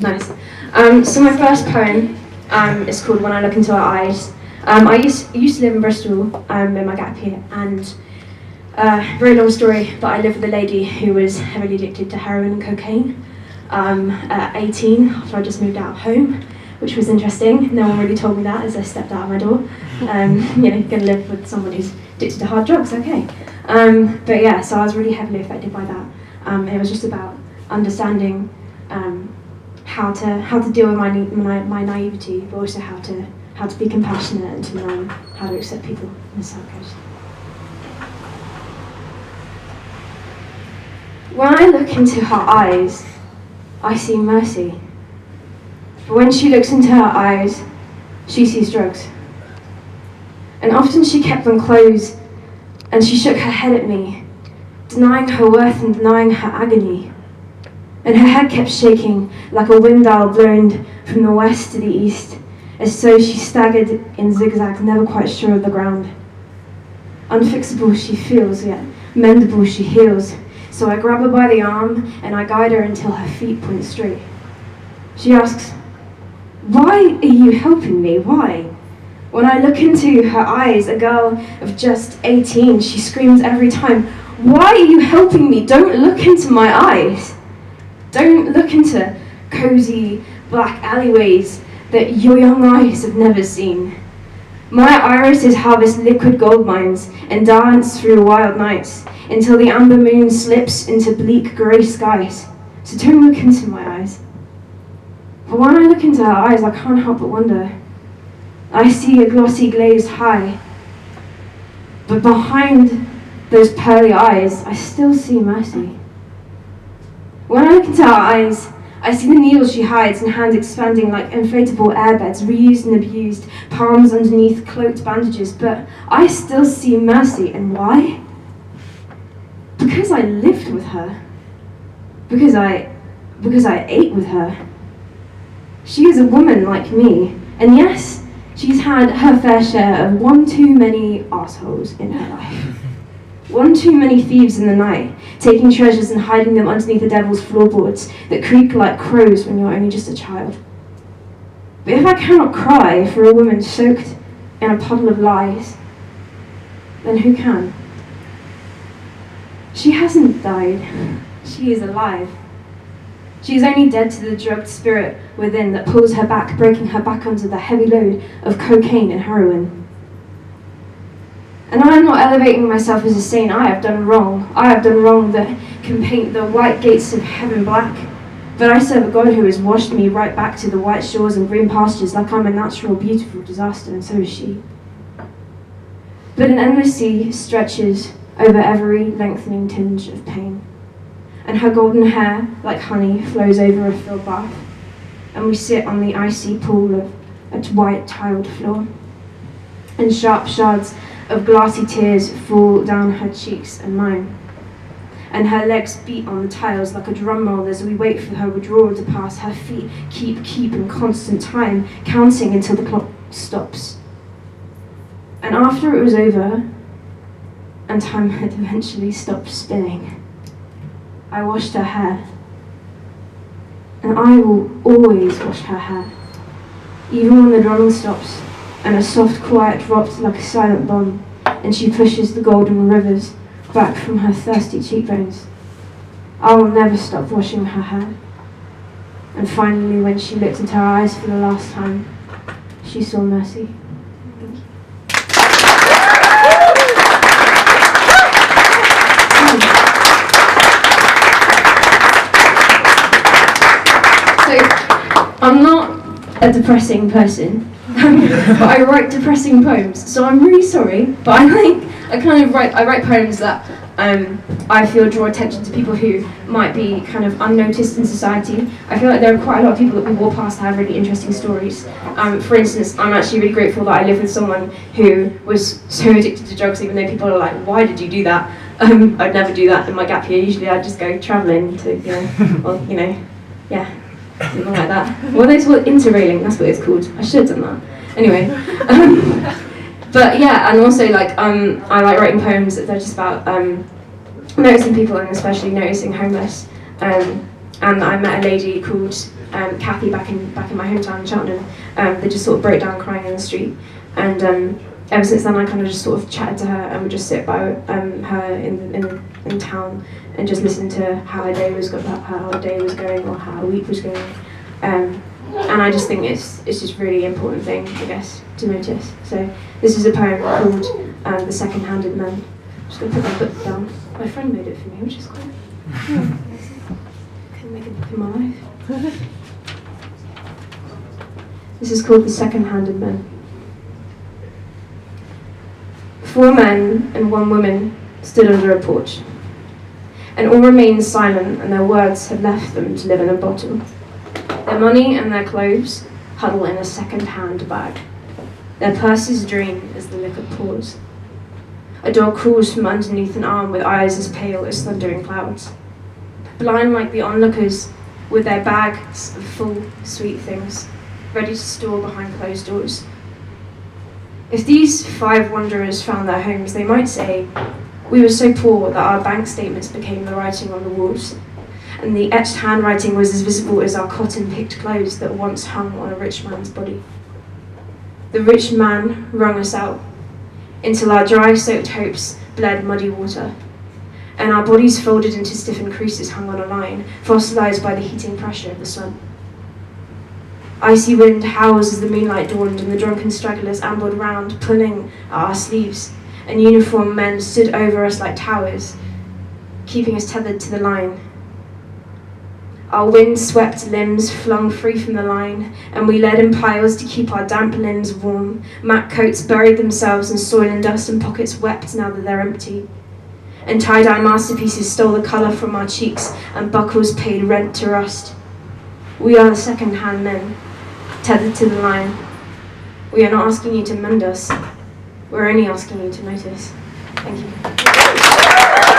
Nice. So my first poem is called When I Look Into Her Eyes. I used to live in Bristol in my gap year, and very long story, but I lived with a lady who was heavily addicted to heroin and cocaine at 18, after I just moved out of home, which was interesting. No one really told me that as I stepped out of my door. Going to live with someone who's addicted to hard drugs, okay. But yeah, so I was really heavily affected by that. It was just about understanding how to deal with my naivety, but also how to be compassionate and to learn how to accept people. And so it goes. When I look into her eyes, I see mercy. But when she looks into her eyes, she sees drugs. And often she kept them closed, and she shook her head at me, denying her worth and denying her agony. And her head kept shaking like a wind dial blown from the west to the east, as though she staggered in zigzags, never quite sure of the ground. Unfixable she feels, yet mendable she heals. So I grab her by the arm and I guide her until her feet point straight. She asks, "Why are you helping me? Why?" When I look into her eyes, a girl of just 18, she screams every time, "Why are you helping me? Don't look into my eyes. Don't look into cozy black alleyways that your young eyes have never seen. My irises harvest liquid gold mines and dance through wild nights until the amber moon slips into bleak grey skies. So don't look into my eyes." But when I look into her eyes, I can't help but wonder. I see a glossy glazed high, but behind those pearly eyes, I still see mercy. When I look into her eyes, I see the needles she hides and hands expanding like inflatable airbeds, reused and abused, palms underneath cloaked bandages, but I still see mercy. And why? Because I lived with her. Because I ate with her. She is a woman like me, and yes, she's had her fair share of one too many assholes in her life. One too many thieves in the night, taking treasures and hiding them underneath the devil's floorboards that creak like crows when you're only just a child. But if I cannot cry for a woman soaked in a puddle of lies, then who can? She hasn't died. She is alive. She is only dead to the drugged spirit within that pulls her back, breaking her back under the heavy load of cocaine and heroin. And I am not elevating myself as a saint. I have done wrong. I have done wrong that can paint the white gates of heaven black. But I serve a God who has washed me right back to the white shores and green pastures like I'm a natural, beautiful disaster, and so is she. But an endless sea stretches over every lengthening tinge of pain. And her golden hair, like honey, flows over a filled bath. And we sit on the icy pool of a white tiled floor. And sharp shards of glassy tears fall down her cheeks and mine. And her legs beat on the tiles like a drum roll as we wait for her withdrawal to pass. Her feet keep in constant time, counting until the clock stops. And after it was over, and time had eventually stopped spinning, I washed her hair. And I will always wash her hair, even when the drumming stops and a soft quiet drops like a silent bomb, and she pushes the golden rivers back from her thirsty cheekbones. I will never stop washing her hair. And finally, when she looked into her eyes for the last time, she saw mercy. Thank you. So, I'm not a depressing person. But I write depressing poems, so I'm really sorry, but I write poems that I feel draw attention to people who might be kind of unnoticed in society. I feel like there are quite a lot of people that we walk past that have really interesting stories. For instance, I'm actually really grateful that I live with someone who was so addicted to drugs, even though people are like, "Why did you do that?" I'd never do that in my gap year. Usually I'd just go travelling to, something like that. Well, those were interrailing, that's what it's called. I should have done that. Anyway, but yeah, and also I like writing poems that are just about noticing people and especially noticing homeless. And I met a lady called Kathy back in my hometown in Cheltenham. They just sort of broke down crying in the street, and ever since then I kind of just sort of chatted to her and would just sit by her in town and just listen to how her day was going or how her week was going. And I just think it's just a really important thing, I guess, to notice. So this is a poem called The Second-Handed Men. I'm just going to put my book down. My friend made it for me, which is quite amazing. Couldn't make a book in my life. This is called The Second-Handed Men. 4 men and 1 woman stood under a porch, and all remained silent, and their words had left them to live in a bottle. Their money and their clothes huddle in a second-hand bag. Their purses drain as the liquor pours. A dog crawls from underneath an arm with eyes as pale as thundering clouds. Blind like the onlookers, with their bags of full, sweet things, ready to store behind closed doors. If these 5 wanderers found their homes, they might say, "We were so poor that our bank statements became the writing on the walls, and the etched handwriting was as visible as our cotton-picked clothes that once hung on a rich man's body. The rich man wrung us out, until our dry-soaked hopes bled muddy water, and our bodies folded into stiffened creases hung on a line, fossilized by the heating pressure of the sun. Icy wind howls as the moonlight dawned, and the drunken stragglers ambled round, pulling at our sleeves, and uniformed men stood over us like towers, keeping us tethered to the line. Our wind-swept limbs flung free from the line, and we led in piles to keep our damp limbs warm. Mac coats buried themselves in soil and dust, and pockets wept now that they're empty. And tie-dye masterpieces stole the colour from our cheeks, and buckles paid rent to rust. We are the second-hand men, tethered to the line. We are not asking you to mend us. We're only asking you to notice. Thank you.